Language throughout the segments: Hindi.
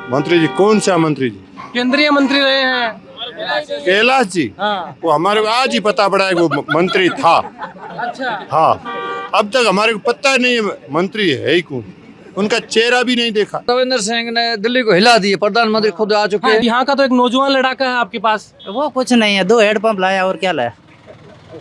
मंत्री जी कौन सा मंत्री जी? केंद्रीय मंत्री रहे हैं। कैलाश जी। हाँ। वो हमारे को आज ही पता पड़ा है कि वो मंत्री था। अच्छा। हाँ, अब तक हमारे को पता नहीं है मंत्री है ही कौन, उनका चेहरा भी नहीं देखा। रविंद्र सिंह ने दिल्ली को हिला दी, प्रधानमंत्री खुद आ चुके हाँ, हैं। यहाँ का तो एक नौजवान लड़ाका है आपके पास। वो कुछ नहीं है, 2 हेडपंप लाया और क्या लाया।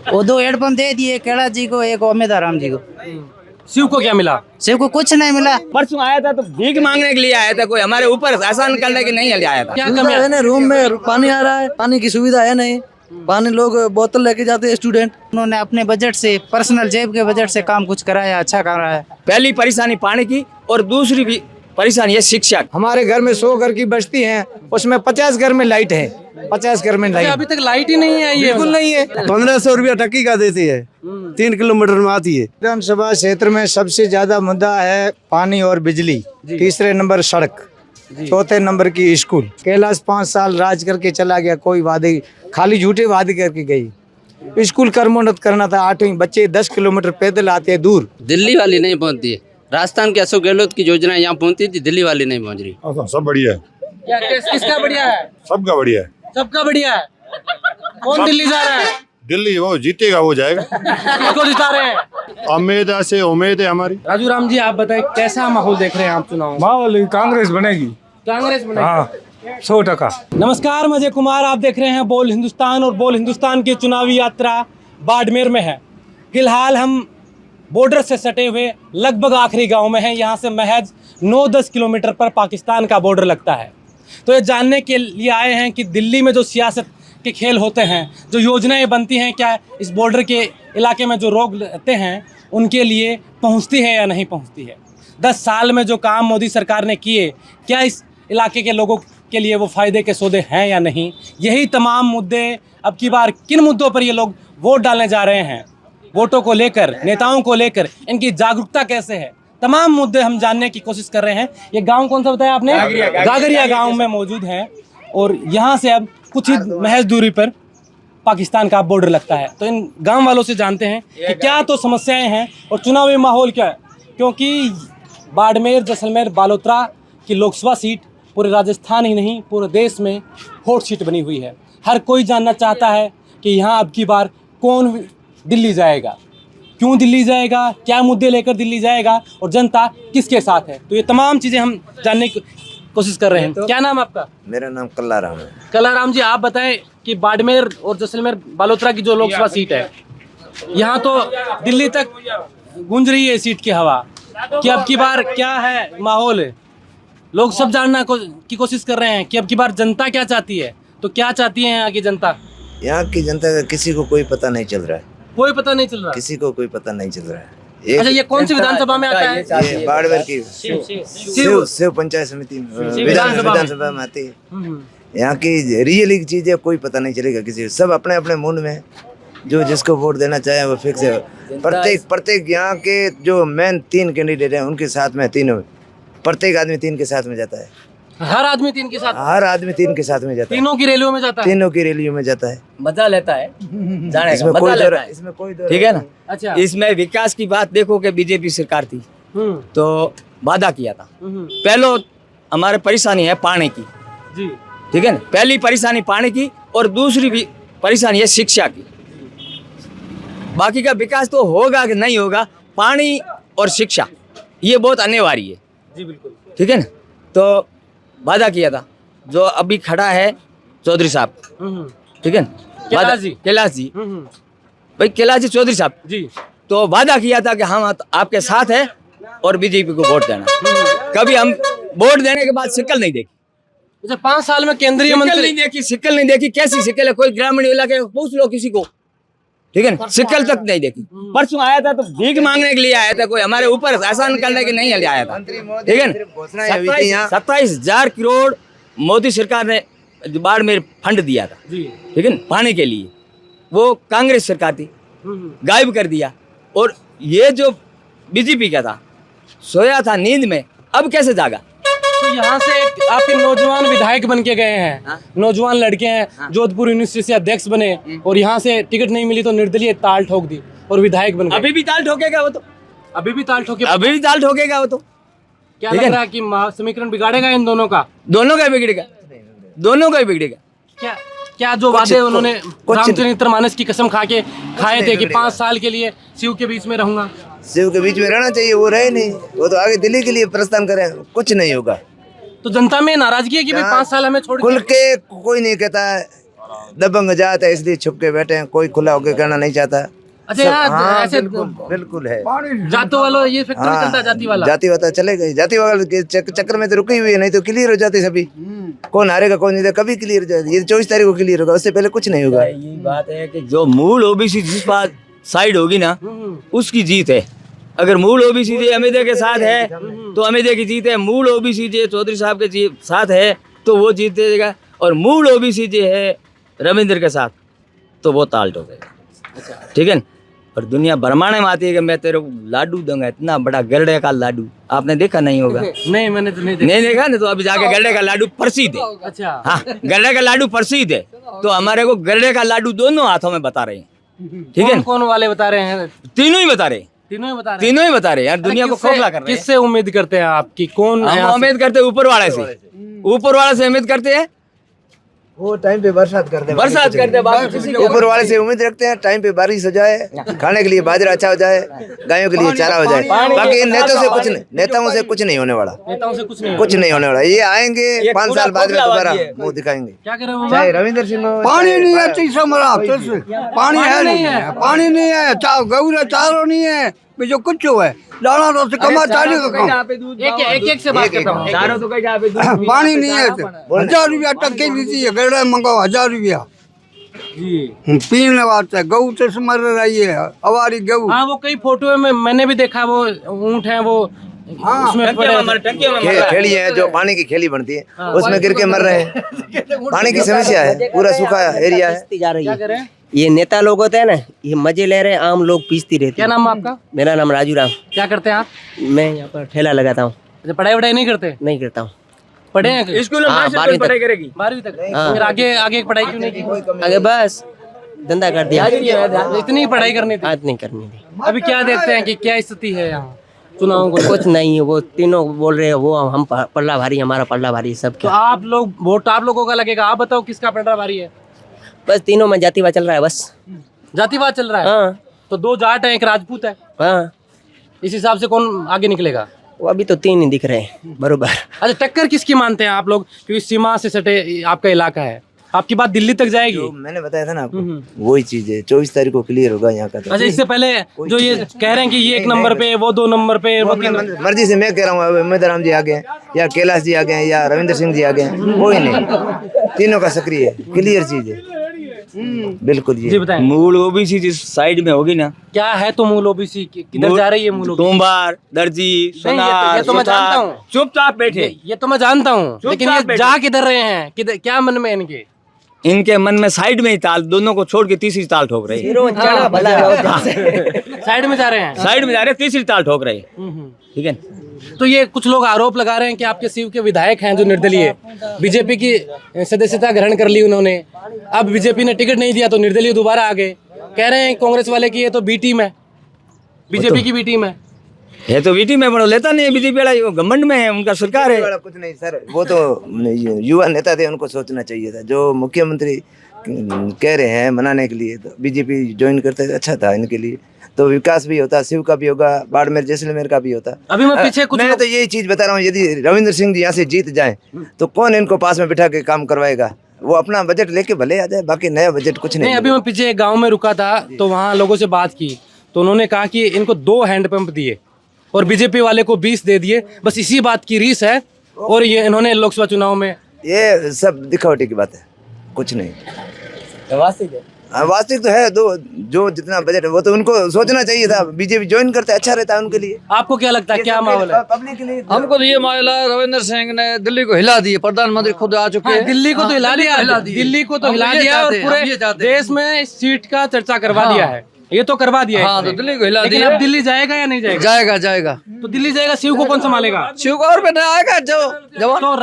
वो 2 हेडपंप दे दिए कैलाश जी को, एक उम्मीदवार जी को। शिव को क्या मिला? शिव को कुछ नहीं मिला। परसों आया था तो भीख मांगने के लिए आया था, कोई हमारे ऊपर आसान करने के नहीं आया था। क्या सुविधा कमी है ना, रूम में पानी आ रहा है, पानी की सुविधा है नहीं, पानी लोग बोतल लेके जाते हैं स्टूडेंट। उन्होंने अपने बजट से, पर्सनल जेब के बजट से काम कुछ कराया, अच्छा कर रहा है। पहली परेशानी पानी की और दूसरी भी परेशानी है शिक्षा। हमारे घर में 100 घर की बस्ती है, उसमें 50 घर में लाइट है, 50 घर में लाइट अभी तक लाइट ही नहीं है। ये बिल्कुल नहीं है। 1500 रुपया टक्की का देती है, 3 किलोमीटर में आती है। विधानसभा क्षेत्र में सबसे ज्यादा मुद्दा है पानी और बिजली, तीसरे नंबर सड़क, चौथे नंबर की स्कूल। कैलाश 5 साल राज करके चला गया, कोई वादे खाली झूठे वादे करके गई। स्कूल कर्मोन्नत करना था, 8वीं बच्चे 10 किलोमीटर पैदल आते हैं दूर। दिल्ली वाली नहीं पहुंचती है। राजस्थान के अशोक गहलोत की योजना यहाँ पहुंचती थी, दिल्ली वाली नहीं पहुंच रही। सब बढ़िया है, किसका बढ़िया है? सबका बढ़िया है। सबका बढ़िया है। कौन दिल्ली जा रहा है? दिल्ली वो जीतेगा, वो जाएगा। किसको जिता रहे हैं? उम्मीद है हमारी। राजू राम जी, आप बताएं कैसा माहौल देख रहे हैं आप चुनाव? माहौल कांग्रेस बनेगी। कांग्रेस बनेगी। हाँ, 100%। नमस्कार, मैं अजय कुमार, आप देख रहे हैं बोल हिंदुस्तान, और बोल हिंदुस्तान की चुनावी यात्रा बाड़मेर में है। फिलहाल हम बॉर्डर से सटे हुए लगभग आखिरी गांव में हैं। यहाँ से महज 9-10 किलोमीटर पर पाकिस्तान का बॉर्डर लगता है। तो ये जानने के लिए आए हैं कि दिल्ली में जो सियासत के खेल होते हैं, जो योजनाएं बनती हैं, क्या इस बॉर्डर के इलाके में जो लोग रहते हैं उनके लिए पहुँचती है या नहीं पहुँचती है। 10 साल में जो काम मोदी सरकार ने किए, क्या इस इलाके के लोगों के लिए वो फ़ायदे के सौदे हैं या नहीं। यही तमाम मुद्दे, अब की बार किन मुद्दों पर ये लोग वोट डालने जा रहे हैं, वोटों को लेकर, नेताओं को लेकर, इनकी जागरूकता कैसे है, तमाम मुद्दे हम जानने की कोशिश कर रहे हैं। ये गांव कौन सा बताया आपने? गागरिया गांव में मौजूद हैं, और यहाँ से अब कुछ ही महज दूरी पर पाकिस्तान का बॉर्डर लगता है। तो इन गांव वालों से जानते हैं कि क्या तो समस्याएं हैं और चुनावी माहौल क्या है, क्योंकि बाड़मेर, जैसलमेर, बालोतरा की लोकसभा सीट पूरे राजस्थान ही नहीं, पूरे देश में हॉट सीट बनी हुई है। हर कोई जानना चाहता है कि यहाँ अब की बार कौन दिल्ली जाएगा, क्यों दिल्ली जाएगा, क्या मुद्दे लेकर दिल्ली जाएगा, और जनता किसके साथ है। तो ये तमाम चीज़ें हम जानने की कोशिश कर रहे हैं। क्या नाम आपका? मेरा नाम कल्लाराम है। कलाराम जी, आप बताएं कि बाड़मेर और जैसलमेर, बालोतरा की जो लोकसभा सीट है, यहाँ तो दिल्ली तक गूंज रही है सीट की हवा, कि अब की बार क्या है माहौल। लोग सब जानना की कोशिश कर रहे हैं कि अब की बार जनता क्या चाहती है। तो क्या चाहती है यहाँ की जनता? यहाँ की जनता का किसी को कोई पता नहीं चल रहा है, कोई पता नहीं चल रहा। किसी को कोई पता नहीं चल रहा है। अच्छा, ये कौन सी विधानसभा में आता है? ये बाड़मेर की शिव पंचायत समिति विधानसभा में आती है। यहाँ की रियली चीजें कोई पता नहीं चलेगा किसी को, सब अपने अपने मूड में, जो जिसको वोट देना चाहे वो फिक्स है। प्रत्येक यहाँ के जो मेन 3 कैंडिडेट हैं, उनके साथ में तीनों, प्रत्येक आदमी 3 के साथ में जाता है। हर आदमी 3 के साथ? हर आदमी 3 के साथ में जाता है। तीनों की रैलियों में जाता है? तीनों की रैलियों में जाता है, मजा लेता है जाने इसमें का, कोई मजा दो लेता है। इसमें कोई दो ठीक है ना। अच्छा। इसमें विकास की बात देखो कि बीजेपी सरकार थी तो वादा किया था। पहले हमारे परेशानी है पानी की जी, ठीक है ना। पहली परेशानी पानी की और दूसरी भी परेशानी है शिक्षा की। बाकी का विकास तो होगा कि नहीं होगा, पानी और शिक्षा ये बहुत अनिवार्य है। जी बिल्कुल, ठीक है ना। तो वादा किया था, जो अभी खड़ा है चौधरी साहब, ठीक है ना, कैलाश जी। कैलाश जी, भाई कैलाश जी चौधरी साहब जी, तो वादा किया था कि हम आपके साथ है और बीजेपी को वोट देना। कभी हम वोट देने के बाद शिकल नहीं देखी। अच्छा, 5 साल में केंद्रीय शिकल मंत्री नहीं देखी, शिकल नहीं देखी। कैसी शिकल है? कोई ग्रामीण इलाके में पूछ लो किसी को, ठीक है ना, शिकल तक नहीं देखी। परसों आया था तो भीख मांगने के लिए आया था, कोई हमारे ऊपर आसान करने के नहीं आया था, ठीक है ना। 27,000 करोड़ मोदी सरकार ने बाड़मेर फंड दिया था, ठीक है ना, पानी के लिए। वो कांग्रेस सरकार थी, गायब कर दिया। और ये जो बीजेपी का था, सोया था नींद में, अब कैसे जागा। तो यहाँ से आपके नौजवान विधायक बन के गए हैं। हाँ? नौजवान लड़के हैं, हाँ? जोधपुर यूनिवर्सिटी से अध्यक्ष बने, और यहाँ से टिकट नहीं मिली तो निर्दलीय ताल ठोक दी और विधायक बन गए। अभी भी ताल ठोकेगा वो तो, अभी भी ताल ठोके? अभी भी ताल ठोकेगा वो तो। क्या ठीक लग है? रहा है कि समीकरण बिगाड़ेगा इन दोनों का? दोनों का ही बिगड़ेगा, दोनों का ही बिगड़ेगा। क्या क्या जो वादे उन्होंने रामचरितमानस की कसम खाए थे कि 5 साल के लिए शिव के बीच में रहूंगा, शिव के बीच में रहना चाहिए, वो रहे नहीं, वो तो आगे दिल्ली के लिए प्रस्थान करें, कुछ नहीं होगा। तो जनता में नाराजगी है कि भाई 5 साल हमें छोड़ खुल के कोई नहीं कहता है, दबंग जात है इसलिए छुप के बैठे हैं, कोई खुला होकर कहना नहीं चाहता। अच्छा यहाँ हाँ, ऐसे बिल्कुल है। जातों वालों ये फैक्टर हाँ, चलता है, जाति वाला। जाति वाला चलेगा, जाति वाला के चक्कर में तो रुकी हुई है, नहीं तो क्लियर हो जाती सभी। कौन हारेगा कौन नहीं, कभी क्लियर हो जाती। ये 24 तारीख को क्लियर होगा, उससे पहले कुछ नहीं होगा। यही बात है कि जो मूल ओबीसी जिस बात साइड होगी ना, उसकी जीत है। अगर मूल ओबीसी जे अमित के साथ है तो अमित की जीत है, मूल ओबीसी जे चौधरी साहब के साथ है तो वो जीत देगा, और मूल ओबीसी जे है रविंद्र के साथ तो वो ताल ठोकेगा। ठीक है। और दुनिया भरमाने में आती है कि मैं तेरे को लाडू दूंगा, इतना बड़ा गरड़े का लाडू आपने देखा नहीं होगा। नहीं मैंने तो नहीं नहीं देखा ना, तो अभी जाके गरड़े का लाडू प्रसिद्ध है। अच्छा हाँ, गरड़े का लाडू प्रसिद्ध है, तो हमारे को गरड़े का लाडू दोनों हाथों में बता रहे हैं। ठीक है, कौन वाले बता रहे हैं? तीनों ही बता रहे हैं, तीनों ही बता रहे हैं। तीनों ही बता रहे हैं यार, दुनिया को खोखला कर रहे हैं। किससे उम्मीद करते हैं आपकी? कौन हम उम्मीद करते हैं ऊपर वाले से, ऊपर वाले से उम्मीद करते हैं, वो टाइम पे बरसात कर दे, बरसात करते हैं, ऊपर वाले से उम्मीद रखते हैं टाइम पे बारिश हो जाए, खाने के लिए बाजरा अच्छा हो जाए, गायों के लिए चारा हो जाए। बाकी इन नेताओं से कुछ नहीं, नेताओं से कुछ नहीं होने वाला, नेताओं से कुछ नहीं कुछ नहीं होने वाला। ये आएंगे 5 साल बाद में दोबारा मुंह दिखाएंगे। क्या कर रहे हो? चाहे रविंद्र सिंह हो, पानी नहीं है, तीसरा मरा पानी है नहीं, पानी नहीं है, गऊ चारो नहीं है, जो कुछ है दाना तो से कमा चाली का काम, एक से बात करता हूँ। चारों तो कहीं जहाँ पे दूध पानी नहीं है। 1000 रुपया टक्के लीजिए है, गड़ा मंगाओ 1000 रुपया जी पीने वास्ते, गऊ से मर रही है हमारी गऊ। हाँ वो कई फोटो में मैंने भी देखा, वो ऊंट है वो उसमें पड़े हैं। खेड़ी है जो पानी की खेली बनती है, उसमें गिर के मर रहे हैं। पानी की समस्या है, पूरा सूखा एरिया है। जा रही क्या है। करें? ये नेता लोग होते हैं ना, ये मजे ले रहे हैं, आम लोग पीसती रहती क्या है। नाम है आपका? मेरा नाम राजू राम, क्या करते हैं आप? मैं यहाँ पर ठेला लगाता हूँ। अच्छा, पढ़ाई नहीं करते? नहीं करता हूँ। पढ़े हैं? स्कूल में हाँ, मास्टर 12वीं पढ़ाई तक। करेगी, 12वीं तक? हाँ। फिर आगे पढ़ाई क्यों नहीं की? आगे बस धंधा कर दिया, इतनी ही पढ़ाई करनी थी। आज नहीं करनी थी। अभी क्या देखते हैं कि क्या स्थिति है यहाँ चुनाव को? कुछ नहीं है, वो तीनों बोल रहे हैं वो हम पल्ला भारी, हमारा पल्ला भारी, सब तो क्या। आप लोग वोट आप लोगों का लगेगा, आप बताओ किसका पलड़ा भारी है? बस तीनों में जातिवाद चल रहा है बस। जातिवाद चल रहा है? हाँ तो 2 जाट है, एक राजपूत है, हाँ, इस हिसाब से कौन आगे निकलेगा? वो अभी तो 3 ही दिख रहे हैं बरोबर। अच्छा, टक्कर किसकी मानते हैं आप लोग? क्योंकि सीमा से सटे आपका इलाका है, आपकी बात दिल्ली तक जाएगी। जो मैंने बताया था ना आपको, वही चीज है। 24 तारीख को क्लियर होगा यहाँ का। अच्छा, इससे पहले जो ये कह रहे हैं कि ये 1 नंबर पे, वो 2 नंबर पे, वो 3 नंबर। मर्जी से मैं कह रहा हूँ, अमित राम जी आ गए या कैलाश जी आ गए या रविंद्र सिंह जी आ गए, कोई नहीं, तीनों का सक्रिय है, क्लियर चीज है बिल्कुल। जी ये बताएं, मूल ओबीसी जिस साइड में होगी ना, क्या है तो मूल ओबीसी किधर जा रही है? मूल OBC? सोमवार, दर्जी, सोनार, ये तो मैं जानता हूँ। चुपचाप बैठे। ये तो मैं जानता हूँ, लेकिन ये बैठे। जा किधर रहे हैं? किधर, क्या मन में इनके? इनके मन में साइड में ही ताल, दोनों को छोड़ के तीसरी ताल ठोक रहे हैं। चढ़ा भला साइड में जा रहे हैं। साइड में जा रहे हैं, तीसरी ताल ठोक रहे हैं। ठीक है। तो ये कुछ लोग आरोप लगा रहे हैं कि आपके शिव के विधायक हैं जो निर्दलीय, बीजेपी की सदस्यता ग्रहण कर ली उन्होंने, अब बीजेपी ने टिकट नहीं दिया तो निर्दलीय दोबारा आ गए। कह रहे हैं कांग्रेस वाले की ये तो बी टीम है, बीजेपी की बी टीम है। ये तो वीटी में बड़ा लेता नहीं है बीजेपी वाला, वो घमंड में है, उनका सरकार है। वाला कुछ नहीं सर, वो तो युवा नेता थे, उनको सोचना चाहिए था। जो मुख्यमंत्री कह रहे हैं मनाने के लिए, तो बीजेपी ज्वाइन करते अच्छा था इनके लिए, तो विकास भी होता, शिव का भी होगा, बाड़मेर जैसलमेर का भी होता। अभी मैं पीछे कुछ मैं तो यही चीज बता रहा हूँ, यदि रविंद्र सिंह जी यहाँ से जीत जाए तो कौन इनको पास में बिठा के काम करवाएगा? वो अपना बजट लेके भले आ जाए, बाकी नया बजट कुछ नहीं। अभी मैं पीछे एक गाँव में रुका था, तो वहाँ लोगों से बात की, तो उन्होंने कहा कि इनको 2 हैंडपंप दिए और बीजेपी वाले को 20 दे दिए, बस इसी बात की रीस है। और ये इन्होंने लोकसभा चुनाव में, ये सब दिखावटी की बात है, कुछ नहीं। वास्तविक तो है, जो जितना बजट है वो तो उनको सोचना चाहिए था। बीजेपी ज्वाइन करते अच्छा रहता है उनके लिए। आपको क्या लगता है क्या माहौल है? पब्लिक के लिए हमको तो ये मामला, रविंद्र सिंह ने दिल्ली को हिला दिया, प्रधानमंत्री खुद आ चुके हैं। दिल्ली को तो हिला दिया, दिल्ली को तो हिला दिया और पूरे देश में इस सीट का चर्चा करवा दिया है। ये तो करवा दिया है हाँ, इसने। तो दिल्ली को हिला लेकिन दिया। अब दिल्ली जाएगा या नहीं जाएगा? जाएगा जाएगा। तो दिल्ली जाएगा, शिव को कौन संभालेगा? शिव का और बेटा आएगा जो जवान तो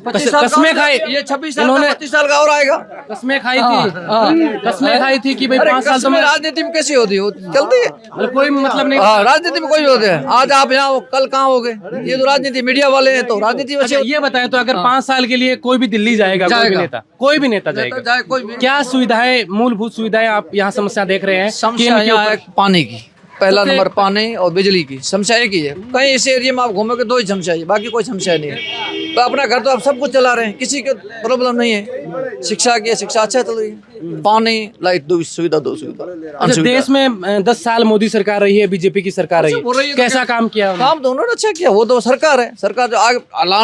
25 साल का कसमें और- खाई, ये 26 साल इन्होंने का 25 साल का और आएगा। कसमें खाई थी, कसमें खाई थी कि भाई अरे 5 साल तो कसमें मैं राजनीति में कैसी होती है? चलती है। मतलब कोई मतलब नहीं। हाँ, राजनीति में कोई होते हैं। आज आप यहाँ हो, कल कहाँ हो गए? ये तो राजनीति मीडिया वाले हैं, तो राजनीति वैसे अच्छा, ये बताएं तो अगर 5 साल के लिए कोई भी दिल्ली जाएगा, कोई भी नेता जाएगा, जाए कोई भी। क्या सुविधाएं, मूलभूत सुविधाएं आप यहाँ समस्या देख रहे हैं कि समस्या इनके यहाँ ऊपर- है पानी की, पहला नंबर पानी और बिजली की समस्या एक ही है। कहीं इस एरिया में आप घूमोगे 2 ही समस्या है, बाकी कोई समस्या नहीं है। तो अपना घर तो आप सब कुछ चला रहे हैं, किसी को प्रॉब्लम नहीं है। शिक्षा की शिक्षा अच्छा चल रही है, पानी, लाइट, 2 सुविधा, 2 सुविधा। अच्छा, देश में 10 साल मोदी सरकार रही है, बीजेपी की सरकार रही हो रही है, है तो कैसा काम किया उन्होंने? काम दोनों ने अच्छा किया। वो तो सरकार है, सरकार जो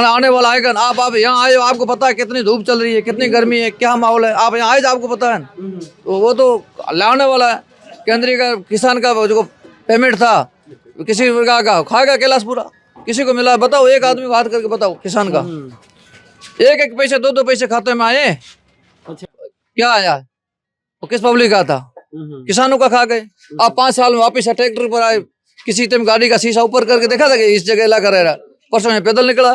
आने वाला आएगा ना, आप यहाँ आए हो, आपको पता है कितनी धूप चल रही है, कितनी गर्मी है, क्या माहौल है। आप यहाँ आए तो आपको पता है ना। तो वो तो लाने वाला है। केंद्रीय का किसान का जो पेमेंट था किसी प्रकार का खाएगा कैलाश पूरा, किसी को मिला? बताओ, एक आदमी को हाथ करके बताओ किसान का। एक पैसे 2 पैसे खाते में आए, क्या आया? वो किस पब्लिक का था? किसानों का खा गए। आप 5 साल में वापिस ट्रैक्टर पर आए, किसी टाइम गाड़ी का शीशा ऊपर करके देखा था कि इस जगह इलाका रह रहा? परसों में पैदल निकला,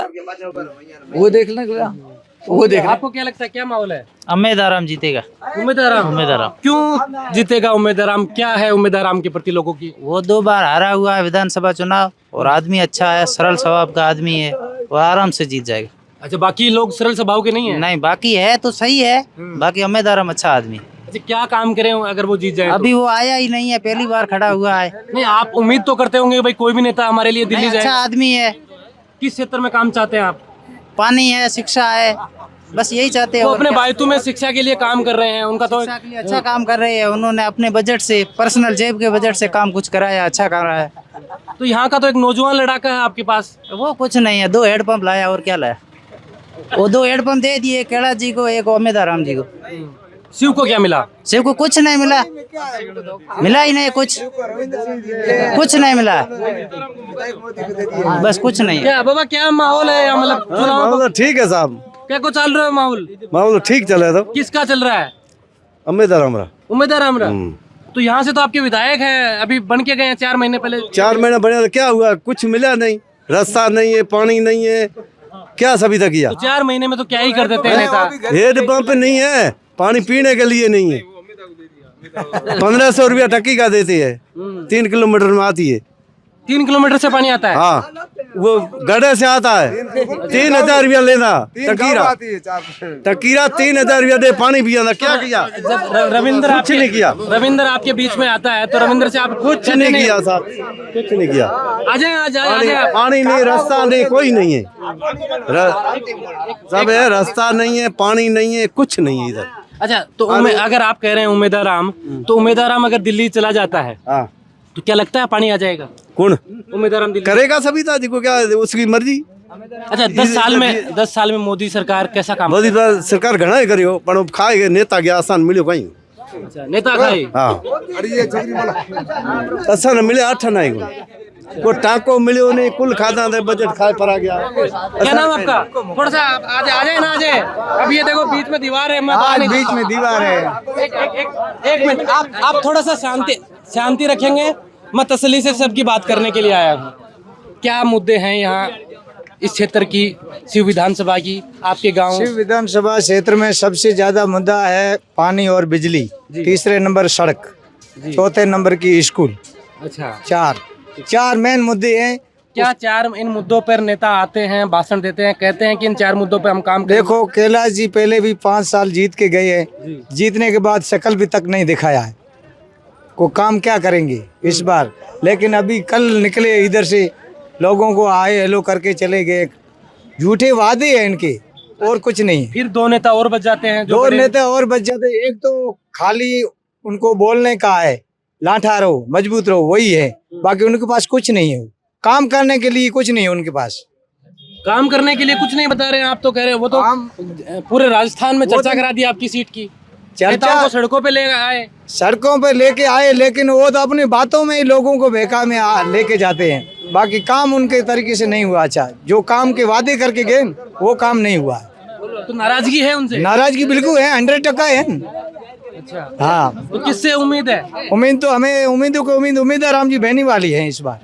वो देखने गया, वो देख। आपको क्या लगता है, क्या माहौल है? उम्मीद आराम जीतेगा। उम्मीद आराम क्यों जीतेगा उम्मीद आराम? क्या है उम्मीद आराम के प्रति लोगों की? वो 2 बार हारा हुआ है विधानसभा चुनाव, और आदमी अच्छा है, सरल स्वभाव का आदमी है, वो आराम से जीत जाएगा। अच्छा, बाकी लोग सरल स्वभाव के नहीं है? नहीं, बाकी है तो सही है, बाकी उम्मीद आराम अच्छा आदमी है। अच्छा, क्या काम करें अगर वो जीत जाए तो? अभी वो आया ही नहीं है, पहली बार खड़ा हुआ है। नहीं, आप उम्मीद तो करते होंगे भाई कोई भी नेता हमारे लिए दिल्ली नहीं, अच्छा जाए। आदमी है। किस क्षेत्र में काम चाहते हैं आप? पानी है, शिक्षा है, बस यही चाहते हैं। वो और अपने क्या? बायतू में शिक्षा के लिए काम कर रहे हैं, उनका तो शिक्षा के लिए अच्छा काम कर रहे हैं। उन्होंने अपने बजट से, पर्सनल जेब के बजट से काम कुछ कराया, अच्छा कर रहा है। तो यहाँ का तो एक नौजवान लड़ाका है आपके पास। वो कुछ नहीं है, 2 हेडपंप लाया और क्या लाया? वो 2 हेडपंप दे दिए, कैलाश जी को, एक उम्मीद आराम जी को। शिव को क्या मिला? शिव को कुछ नहीं मिला, मिला ही नहीं कुछ नहीं मिला, बस कुछ नहीं है। क्या बाबा, क्या माहौल है यहाँ? मतलब चुनाव मतलब ठीक है साहब, क्या कुछ चल रहा है माहौल? माहौल ठीक चल रहा है। तो किसका चल रहा है? उम्मीद आराम रहा। उम्मीद आराम रहा। तो यहाँ से तो आपके विधायक हैं, अभी बन के गए हैं 4 महीने पहले। 4 महीने बने तो क्या हुआ? कुछ मिला नहीं, रास्ता नहीं है, पानी नहीं है, क्या सुविधा किया? तो 4 महीने में तो क्या ही कर देते हैं नेता। हेड पंप नहीं है, पानी पीने के लिए नहीं है। 1500 रुपया टक्की का देती है, 3 किलोमीटर में आती है। 3 किलोमीटर से पानी आता है? हाँ, वो गड्ढे से आता है। 3000 रुपया लेना टकीरा, 3000 रुपया दे पानी पिया था। क्या किया? जब रविंद्र कुछ नहीं किया। रविंद्र आपके बीच में आता है तो रविंद्र से आप कुछ नहीं किया साहब, कुछ नहीं किया। आ जाए, आ जाए, आ पानी, जाए। पानी नहीं, रास्ता नहीं, कोई नहीं है। सब है, रास्ता नहीं है, पानी नहीं है, कुछ नहीं है इधर। अच्छा, तो अगर आप कह रहे हैं उम्मीद आराम, तो उम्मीद आराम अगर दिल्ली चला जाता है हाँ, तो क्या लगता है पानी आ जाएगा? कौन उम्मीद आराम दिल्ली करेगा? सभी था जिसको क्या, उसकी मर्जी। अच्छा, 10 साल में मोदी सरकार कैसा काम? मोदी सरकार घना ही करियो, पर खाए नता गया आसान मिलो कहीं। अच्छा, नेता खाई। हाँ, आसान मिले 8 ना ही को टाको मिलो नहीं, कुल खाता दे बजट खाए पर आ गया। क्या नाम आपका? थोड़ा सा आ जाए ना, आ जाए। अब ये देखो बीच में दीवार है, मैं बीच में दीवार है। एक मिनट, आप थोड़ा सा शांति रखेंगे। मैं तसल्ली से सबकी बात करने के लिए आया हूँ। क्या मुद्दे हैं यहाँ इस क्षेत्र की, शिव विधानसभा की, आपके गांव? शिव विधानसभा क्षेत्र में सबसे ज्यादा मुद्दा है पानी और बिजली, तीसरे नंबर सड़क, चौथे नंबर की स्कूल। अच्छा, 4 मेन मुद्दे हैं। क्या 4 इन मुद्दों पर नेता आते हैं, भाषण देते हैं, कहते हैं कि इन 4 मुद्दों पर हम काम करेंगे? देखो, कैलाश जी पहले भी 5 साल जीत के गए हैं, जीतने के बाद शक्ल भी तक नहीं दिखाया है। को काम क्या करेंगे इस बार? लेकिन अभी कल निकले इधर से, लोगों को आए हेलो करके चले गए। झूठे वादे हैं इनके, और कुछ नहीं। फिर 2 नेता और बच जाते हैं। 2 नेता और बच जाते। एक तो खाली उनको बोलने का है, लाठा रहो, मजबूत रहो, वही है। बाकी उनके पास कुछ नहीं है, काम करने के लिए कुछ नहीं है उनके पास। काम करने के लिए कुछ नहीं बता रहे हैं आप, तो कह रहे हैं वो तो पूरे राजस्थान में चर्चा करा दी आपकी सीट की। नेताओं को सड़कों पे ले आए, सड़कों पे लेके आए, लेकिन वो तो अपनी बातों में ही लोगों को बेका में लेके जाते हैं। बाकी काम उनके तरीके से नहीं हुआ। अच्छा, जो काम के वादे करके गए वो काम नहीं हुआ। तो नाराजगी है उनसे? नाराजगी बिल्कुल है, 100% है। अच्छा, हाँ, तो किससे उम्मीद है? उम्मीद तो हमें उम्मीद है राम जी बहनी वाली है इस बार।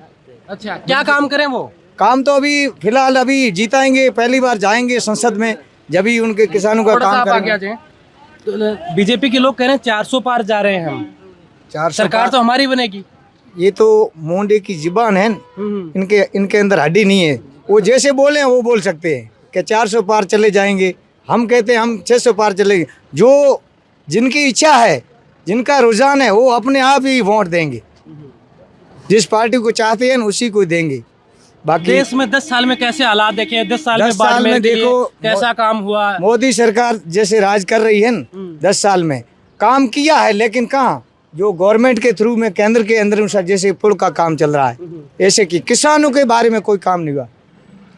अच्छा, क्या काम करें वो? काम तो अभी फिलहाल अभी जीताएंगे, पहली बार जाएंगे संसद में, जब भी उनके किसानों का थोड़ा सा काम आप आगे आ करेंगे। जाएं। तो बीजेपी के लोग कह रहे हैं 400 पार जा रहे हैं हम, 400 सरकार तो हमारी बनेगी। ये तो मोंडे की जुबान है, इनके अंदर हड्डी नहीं है। वो जैसे बोले वो बोल सकते हैं कि 400 पार चले जाएंगे, हम कहते हैं हम 600 पार चलेंगे। जो जिनकी इच्छा है, जिनका रुझान है, वो अपने आप ही वोट देंगे, जिस पार्टी को चाहते हैं उसी को देंगे। बाकी देश में 10 साल में कैसे हालात देखे, 10 साल 10 में साल बाड़मेर में के लिए देखो, कैसा काम हुआ। मोदी सरकार जैसे राज कर रही है न, 10 साल में काम किया है, लेकिन कहाँ जो गवर्नमेंट के थ्रू में केंद्र के अंदर अनुसार जैसे पुल का काम चल रहा है, ऐसे कि किसानों के बारे में कोई काम नहीं हुआ।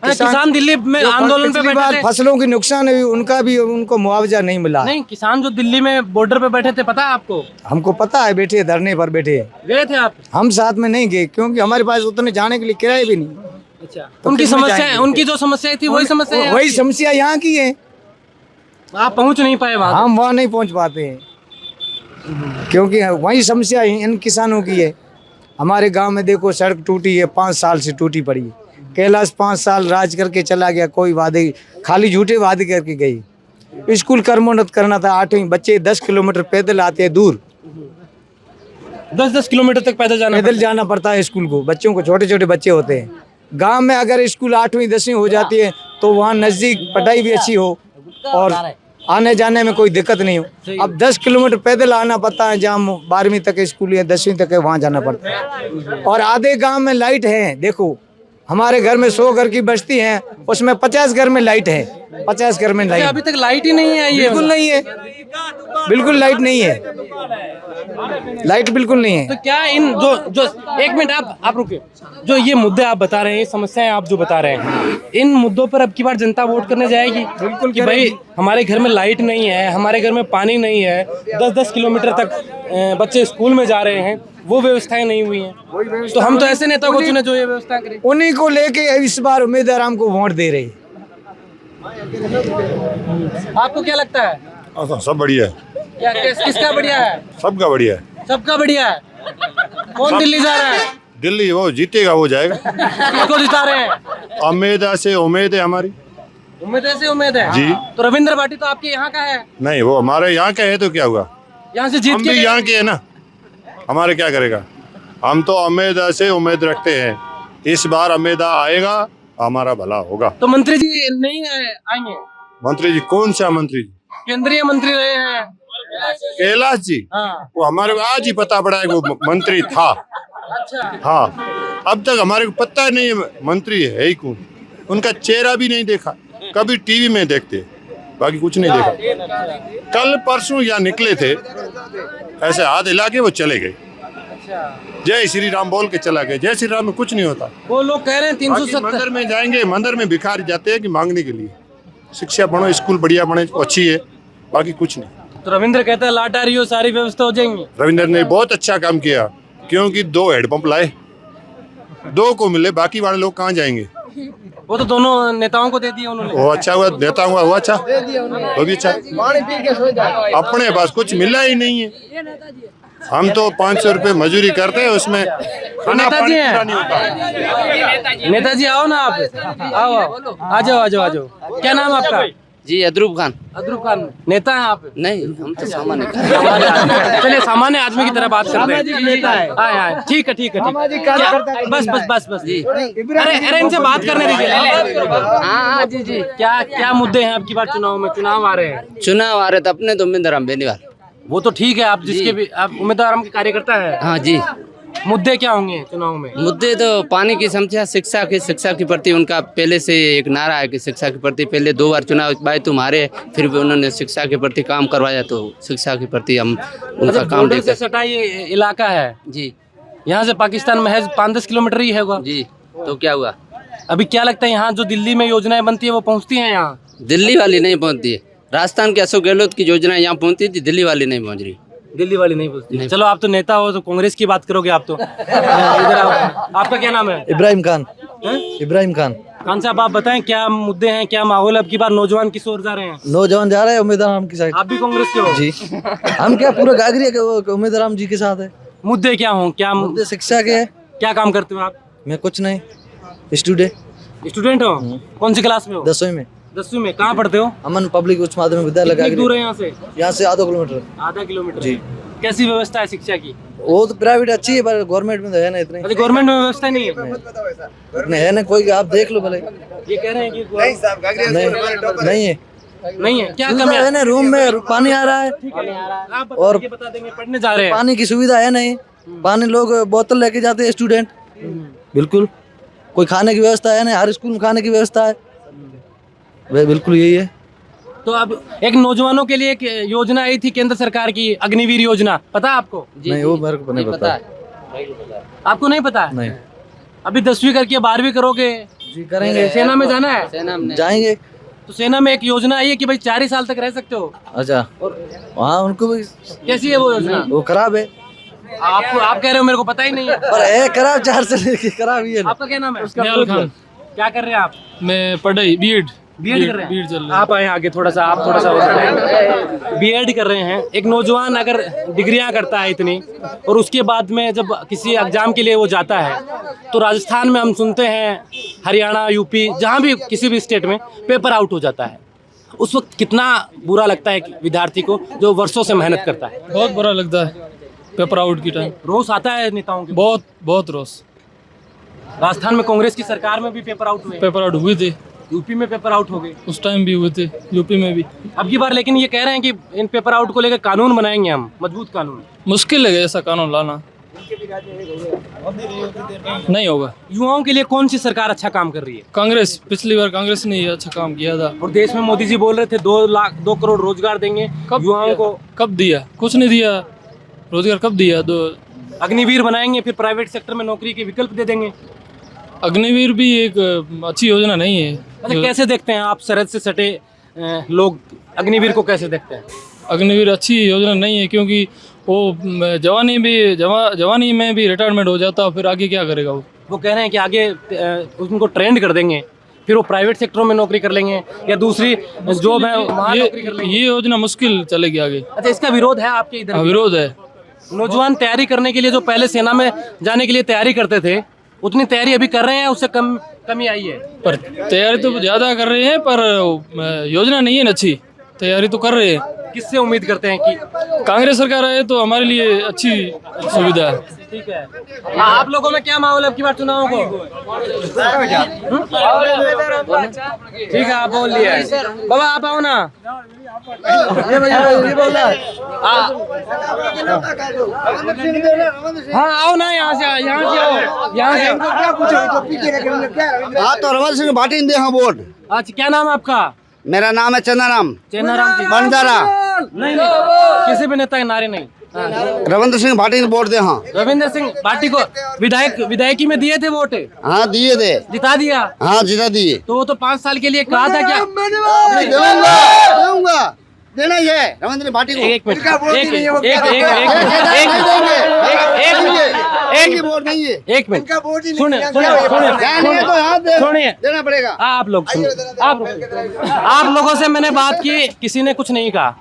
किसान दिल्ली में जो आंदोलन पे पिछली बैठे बार थे। फसलों की नुकसान हुई, उनका भी उनको मुआवजा नहीं मिला। नहीं, किसान जो दिल्ली में बॉर्डर पे बैठे थे, पता है आपको? हमको पता है, बैठे धरने पर बैठे। गए थे आप? हम साथ में नहीं गए, क्योंकि हमारे पास उतने जाने के लिए किराए भी नहीं। अच्छा, तो उनकी किसमें समस्या, जाएंगे? उनकी जो समस्या थी वही समस्या है वही आपकी? समस्या यहाँ की है, आप पहुंच नहीं पाए वहां? हम वहाँ नहीं पहुँच पाते हैं, क्योंकि वही समस्या इन किसानों की है। हमारे गांव में देखो सड़क टूटी है, 5 साल से टूटी पड़ी है। कैलाश 5 साल राज करके चला गया, कोई वादे खाली झूठे वादे करके गई। स्कूल कर्मोन्नत करना था, 8वीं बच्चे 10 किलोमीटर पैदल आते हैं दूर, 10-10 किलोमीटर तक पैदल जाना पड़ता है स्कूल को। बच्चों को, छोटे छोटे बच्चे होते हैं। गांव में अगर स्कूल 8वीं 10वीं हो जाती है तो वहाँ नज़दीक पढ़ाई भी अच्छी हो और आने जाने में कोई दिक्कत नहीं हो। अब 10 किलोमीटर पैदल आना पड़ता है, जहाँ 12वीं तक स्कूल है, 10वीं तक है, वहाँ जाना पड़ता है। और आधे गांव में लाइट है, देखो हमारे घर में 100 घर की बस्ती है, उसमें 50 घर में लाइट है, 50 घर में लाइट। अभी तक लाइट ही नहीं है। बिल्कुल नहीं है, बिल्कुल लाइट नहीं है, लाइट बिल्कुल नहीं है। तो क्या इन जो एक मिनट आप रुके, जो ये मुद्दे आप बता रहे हैं, ये समस्याएं आप जो बता रहे हैं, इन मुद्दों पर अब की बार जनता वोट करने जाएगी? बिल्कुल कि भाई हमारे घर में लाइट नहीं है, हमारे घर में पानी नहीं है, 10-10 किलोमीटर तक बच्चे स्कूल में जा रहे हैं, वो व्यवस्थाएं नहीं हुई हैं, तो हम तो ऐसे नेता को चुने जो ये व्यवस्था करें। उन्हीं को लेके इस बार उम्मीदवार हमको वोट दे रहे हैं। आपको क्या लगता है? सब बढ़िया है, क्या किसका बढ़िया है? सबका बढ़िया है। सबका बढ़िया है। कौन दिल्ली जा रहा है? दिल्ली वो जीतेगा, वो जाएगा। किसको जिता रहे हैं? उम्मीद से उम्मीद है हमारी। उम्मीद है, उम्मीद है जी। तो रविंद्र भाटी तो आपके यहाँ का है? नहीं, वो हमारे यहाँ का है तो क्या हुआ, यहाँ से जीत हम के भी यहाँ के है ना, हमारे क्या करेगा। हम तो उम्मीद से उम्मीद रखते हैं, इस बार उम्मीद आएगा, हमारा भला होगा। तो मंत्री जी नहीं आएंगे? मंत्री जी कौन सा मंत्री जी? केंद्रीय मंत्री रहे हैं कैलाश जी। हाँ। वो हमारे को आज ही पता पड़ा है कि वो मंत्री था। अच्छा, हाँ, अब तक हमारे को पता नहीं है मंत्री है ही कौन, उनका चेहरा भी नहीं देखा, कभी टीवी में देखते, बाकी कुछ नहीं देखा। कल परसों यहाँ निकले थे, ऐसे हाथ हिला के वो चले गए, जय श्री राम बोल के चला गए। जय श्री राम में कुछ नहीं होता। वो लोग कह रहे हैं 370। मंदिर में जाएंगे, मंदिर में भिखारी जाते हैं कि मांगने के लिए, शिक्षा बढ़ो, स्कूल बढ़िया बने, अच्छी है, बाकी कुछ नहीं। तो रविंद्र कहता है लाट आ रही हो, सारी व्यवस्था हो जाएंगी। रविंद्र ने बहुत अच्छा काम किया, क्योंकि 2 हेडपंप लाए, 2 को मिले, बाकी वाले लोग कहाँ जाएंगे। वो तो दोनों नेताओं को दे दिए उन्होंने। वो अच्छा हुआ, नेता हुआ वो अच्छा, वो भी अच्छा। अपने पास कुछ मिला ही नहीं है। हम तो 500 रुपए मजूरी करते हैं, उसमें खाना नेताजी पानी हैं। पूरा नहीं होता। नेताजी आओ ना, आप आओ, आ जाओ। क्या नाम आपका? जी अदरूप खान। अदरूप खान नेता हैं आप? नहीं, हम तो सामान्य चलिए सामान्य आदमी की तरह बात करते हैं। आए, ठीक है। क्या- बस जी। अरे इनसे बात करने दीजिए। हाँ जी। क्या मुद्दे हैं आपकी बार चुनाव में? चुनाव आ रहे हैं, चुनाव आ रहे थे अपने तो उम्मीदवार हम बेनीवाल। वो तो ठीक है, आप जिसके भी आप उम्मीदवार हम के कार्यकर्ता है। हाँ जी। मुद्दे क्या होंगे चुनाव में? मुद्दे तो पानी की समस्या, शिक्षा के प्रति उनका पहले से एक नारा है कि शिक्षा के प्रति, पहले 2 बार चुनाव भाई तुम्हारे, फिर भी उन्होंने शिक्षा के प्रति काम करवाया, तो शिक्षा के प्रति हम उनका काम बॉर्डर देखते से सटा ये इलाका है जी। यहाँ से पाकिस्तान महज 5-10 किलोमीटर ही है होगा जी। तो क्या हुआ, अभी क्या लगता है यहाँ जो दिल्ली में योजनाएं बनती है वो पहुँचती हैं यहाँ? दिल्ली वाली नहीं पहुंचती है। राजस्थान के अशोक गहलोत की योजना यहाँ पहुंचती थी, दिल्ली वाली नहीं पहुंच रही। दिल्ली वाली नहीं पहुँचती। चलो आप तो नेता हो तो कांग्रेस की बात करोगे आप तो। इधर आओ। आपका क्या नाम है? इब्राहिम खान। इब्राहिम खान। खान साहब आप बताएं क्या मुद्दे हैं, क्या माहौल है? अब की बार नौजवान किस ओर जा रहे हैं? नौजवान जा रहे हैं उम्मीदवार राम की साइड। आप भी कांग्रेस के हो? जी हम क्या पूरा गागरी के उम्मीदवार राम जी के साथ है। मुद्दे क्या हों? क्या मुद्दे शिक्षा के है। क्या काम करते हो आप? मैं कुछ नहीं, स्टूडेंट हो? कौन सी क्लास में हो? 10वीं में। 10वीं में। कहाँ पढ़ते हो? अमन पब्लिक उच्च माध्यमिक विद्यालय कितनी दूर है गागरी। यहाँ से आधा किलोमीटर। आधा किलोमीटर जी। है। कैसी व्यवस्था है शिक्षा की? वो तो प्राइवेट अच्छी है पर गवर्नमेंट में तो है ना इतनी। अरे गवर्नमेंट में व्यवस्था नहीं है? इतने है ना, कोई आप देख लो भले। ये कह रहे हैं कि नहीं है। नहीं है। क्या कमी है ना, रूम में पानी आ रहा है और बता देंगे, पढ़ने जा रहे हैं। पानी की सुविधा है नहीं। पानी लोग बोतल लेके जाते हैं स्टूडेंट। बिल्कुल कोई खाने की व्यवस्था है नहीं, हर स्कूल में खाने की व्यवस्था है। वह बिल्कुल यही है। तो अब एक नौजवानों के लिए एक योजना आई थी केंद्र सरकार की, अग्निवीर योजना, पता है आपको? नहीं वो मेरे को नहीं पता। आपको नहीं पता है? नहीं। अभी 10वीं करके 12वीं करोगे? जी करेंगे। सेना में जाना है? जाएंगे। तो सेना में एक योजना आई है कि भाई 4 ही साल तक रह सकते हो। अच्छा। और हाँ उनको भी कैसी है वो योजना? वो खराब है। आप कह रहे हो मेरे को पता ही नहीं है। पर है खराब, 4 से लेके खराब ही है। आपका क्या नाम है? निहाल खान। क्या कर रहे हैं आप? मैं पढ़ाई बीएड कर रहे हैं? बीएड चल रहा आप आए आगे थोड़ा सा, आप थोड़ा सा बीएड कर रहे हैं। एक नौजवान अगर डिग्रियां करता है इतनी और उसके बाद में जब किसी एग्जाम के लिए वो जाता है तो राजस्थान में हम सुनते हैं, हरियाणा, यूपी, जहाँ भी किसी भी स्टेट में पेपर आउट हो जाता है। उस वक्त कितना बुरा लगता है विद्यार्थी को जो वर्षों से मेहनत करता है? बहुत बुरा लगता है पेपर आउट की टाइम। रोष आता है नेताओं के? बहुत रोष। राजस्थान में कांग्रेस की सरकार में भी पेपर आउट हुए थे। यूपी में पेपर आउट हो गए, उस टाइम भी हुए थे, यूपी में भी। अब की बार लेकिन ये कह रहे हैं कि इन पेपर आउट को लेकर कानून बनाएंगे हम, मजबूत कानून। मुश्किल है ऐसा कानून लाना, नहीं होगा। युवाओं के लिए कौन सी सरकार अच्छा काम कर रही है? कांग्रेस, पिछली बार कांग्रेस ने अच्छा काम किया था। और देश में मोदी जी बोल रहे थे 2 करोड़ रोजगार देंगे युवाओं को। कब दिया? कुछ नहीं दिया। रोजगार कब दिया? अग्निवीर बनाएंगे, फिर प्राइवेट सेक्टर में नौकरी के विकल्प दे देंगे। अग्निवीर भी एक अच्छी योजना नहीं है। अच्छा, कैसे देखते हैं आप सरहद से सटे लोग अग्निवीर को कैसे देखते हैं? अग्निवीर अच्छी योजना नहीं है क्योंकि वो जवानी में भी रिटायरमेंट हो जाता है, फिर आगे क्या करेगा वो कह रहे हैं कि आगे उनको ट्रेंड कर देंगे, फिर वो प्राइवेट सेक्टरों में नौकरी कर लेंगे या दूसरी जॉब है वहाँ नौकरी कर लेंगे। ये योजना मुश्किल चलेगी आगे। अच्छा, इसका विरोध है आपके इधर? विरोध है। नौजवान तैयारी करने के लिए जो पहले सेना में जाने के लिए तैयारी करते थे उतनी तैयारी अभी कर रहे हैं, उससे कमी आई है? पर तैयारी तो ज्यादा कर रहे हैं, पर योजना नहीं है ना अच्छी। तैयारी तो कर रहे हैं। किससे उम्मीद करते हैं कि कांग्रेस सरकार आए तो हमारे लिए अच्छी सुविधा है। ठीक है। आप लोगों में क्या माहौल है अब की बार चुनाव को? ठीक है, आप बोल लिया। बाबा आप आओ ना। हाँ आओ ना, यहाँ से आओ। हाँ तो रमन सिंह भाटी दे हाँ वोट। अच्छा, क्या नाम है आपका? मेरा नाम है चन्नाराम जी बंजारा। नहीं, किसी भी नेता के नारे नहीं। रविंद्र सिंह भाटी ने वोट दे। हाँ रविंद्र सिंह भाटी को विधायकी में दिए थे वोट? हाँ दिए थे। जिता दिया? हाँ जिता दिए। तो वो तो 5 साल के लिए कहा था क्या? दूंगा, देना ही है रविंद्र भाटी को। एक मिनट, सुनिए, देना पड़ेगा। आप लोगों से मैंने बात की, किसी ने कुछ नहीं कहा।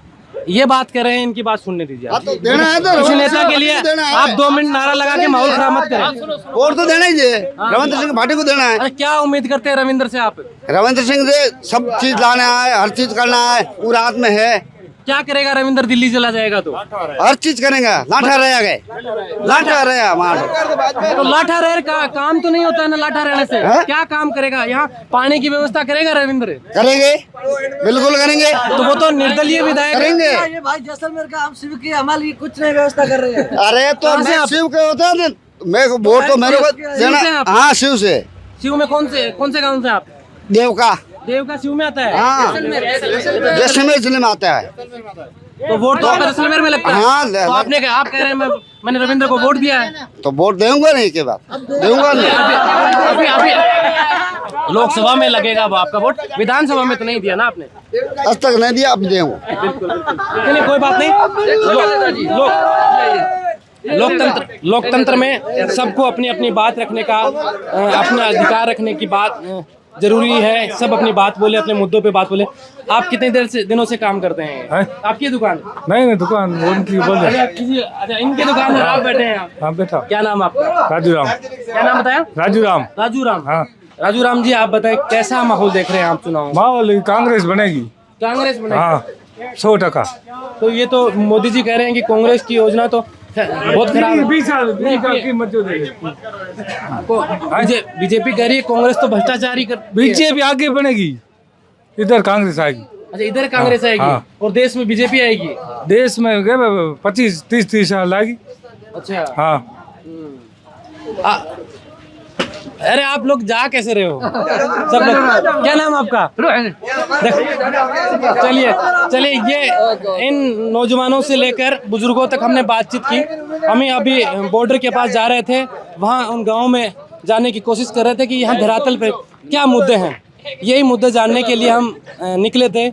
ये बात कर रहे हैं, इनकी बात सुनने दीजिए। तो देना है तो किसी नेता के लिए आप 2 मिनट नारा लगा के माहौल खराब मत करें। वोट तो देना ही है, रविंद्र सिंह भाटी को देना है। अरे क्या उम्मीद करते हैं रविंद्र से आप? रविंद्र सिंह से सब चीज लाना है, हर चीज करना है, वो रात में है। क्या करेगा रविंद्र? दिल्ली चला जाएगा तो हर चीज करेगा। लाठा रह गए, लाठा रहा वहाँ। तो लाठा रह का काम तो नहीं होता है ना, लाठा रहने से क्या काम करेगा? यहाँ पानी की व्यवस्था करेगा रविंद्र? करेंगे, बिल्कुल करेंगे। तो वो तो निर्दलीय विधायक करेंगे। ये भाई जैसलमेर का हम शिव की हमारे लिए कुछ नहीं व्यवस्था कर रहे हैं। अरे तो मैं शिव के होता है, मेरे को वोट तो मेरे को देना। हाँ शिव से। शिव में कौन से गाँव से आप? देव का शिव में आता है? हाँ जैसलमेर जिले में आता है। तो वोट तो आपका जैसलमेर में लगता है? हाँ तो आप कह रहे हैं मैंने रविंद्र को वोट दिया है, तो वोट दूंगा नहीं के बाद दूंगा नहीं। अभी लोकसभा में लगेगा वो आपका वोट, विधानसभा में तो नहीं दिया ना आपने? आज तक नहीं दिया, अब दूंगा। बिल्कुल कोई बात नहीं। लोकतंत्र में सबको अपनी अपनी बात रखने का, अपना अधिकार रखने की बात जरूरी है सब अपनी बात बोले, अपने मुद्दों पे बात बोले। आप कितने दिनों से काम करते हैं? आपकी दुकान? नहीं दुकान उनकी बोल अच्छा इनके दुकान में आप बैठे हैं? हाँ बैठा। क्या नाम आपका? राजू राम। क्या नाम बताया? राजू राम। राजू राम। हाँ राजू राम जी, आप बताएं कैसा माहौल देख रहे हैं आप चुनाव? माहौल कांग्रेस बनेगी। कांग्रेस बनेगी? हाँ 100%। तो ये तो मोदी जी कह रहे हैं कि कांग्रेस की योजना तो बहुत खराब है। 20 साल की मत जो देगी। बीजेपी कह रही है कांग्रेस तो भ्रष्टाचारी कर। बीजेपी आगे बनेगी, इधर कांग्रेस आएगी। अच्छा इधर कांग्रेस आएगी। हाँ। और देश में बीजेपी आएगी? देश में 25-30 साल आएगी। अच्छा हाँ अरे आप लोग जा कैसे रहे हो सब लोग? क्या नाम आपका? चलिए ये इन नौजवानों से लेकर बुजुर्गों तक हमने बातचीत की। हमें अभी बॉर्डर के पास जा रहे थे, वहाँ उन गाँव में जाने की कोशिश कर रहे थे कि यहाँ धरातल पे क्या मुद्दे हैं। यही मुद्दे जानने के लिए हम निकले थे।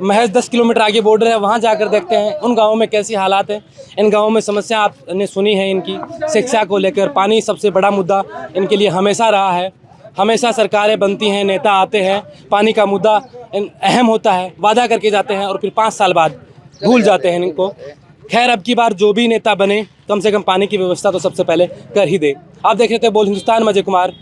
महज 10 किलोमीटर आगे बॉर्डर है, वहाँ जाकर देखते हैं उन गाँवों में कैसी हालात है। इन गाँवों में समस्या आपने सुनी है इनकी, शिक्षा को लेकर। पानी सबसे बड़ा मुद्दा इनके लिए हमेशा रहा है। हमेशा सरकारें बनती हैं, नेता आते हैं, पानी का मुद्दा अहम होता है, वादा करके जाते हैं और फिर 5 साल बाद भूल जाते हैं इनको। खैर अब की बार जो भी नेता बने कम से कम पानी की व्यवस्था तो सबसे पहले कर ही दे। आप देख रहे थे बोल हिंदुस्तान, मैं अजय कुमार।